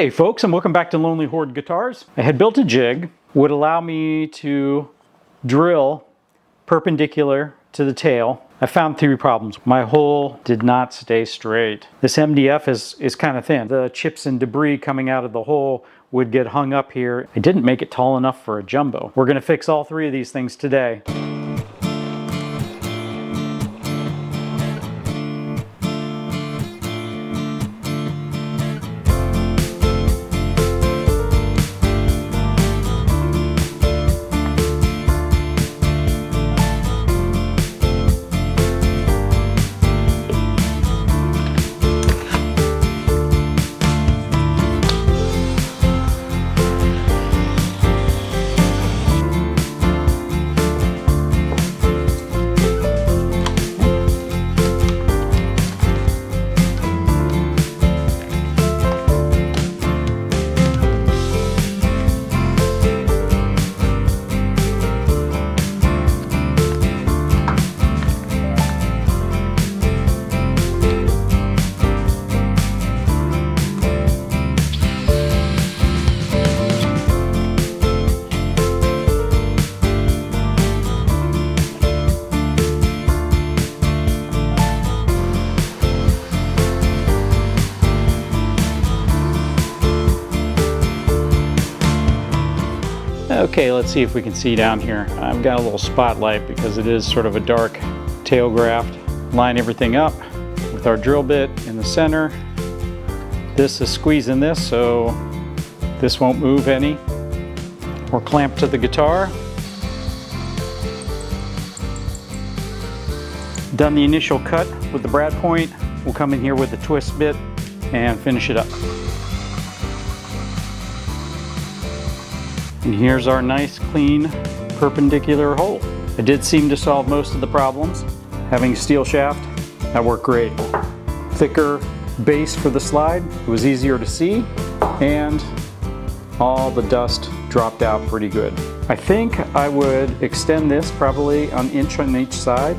Hey folks, and welcome back to Lonely Horde Guitars. I had built a jig would allow me to drill perpendicular to the tail. I found three problems. My hole did not stay straight. This MDF is kind of thin. The chips and debris coming out of the hole would get hung up here. I didn't make it tall enough for a jumbo. We're gonna fix all three of these things today. Okay, let's see if we can see down here. I've got a little spotlight because it is sort of a dark tail graft. Line everything up with our drill bit in the center. This is squeezing this, so this won't move any. We're clamped to the guitar. Done the initial cut with the brad point. We'll come in here with the twist bit and finish it up. And here's our nice, clean, perpendicular hole. It did seem to solve most of the problems. Having a steel shaft, that worked great. Thicker base for the slide, it was easier to see, and all the dust dropped out pretty good. I think I would extend this probably an inch on each side,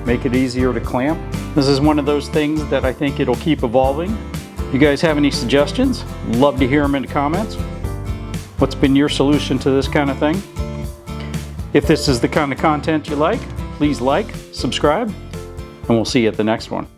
make it easier to clamp. This is one of those things that I think it'll keep evolving. You guys have any suggestions? Love to hear them in the comments. What's been your solution to this kind of thing? If this is the kind of content you like, please like, subscribe, and we'll see you at the next one.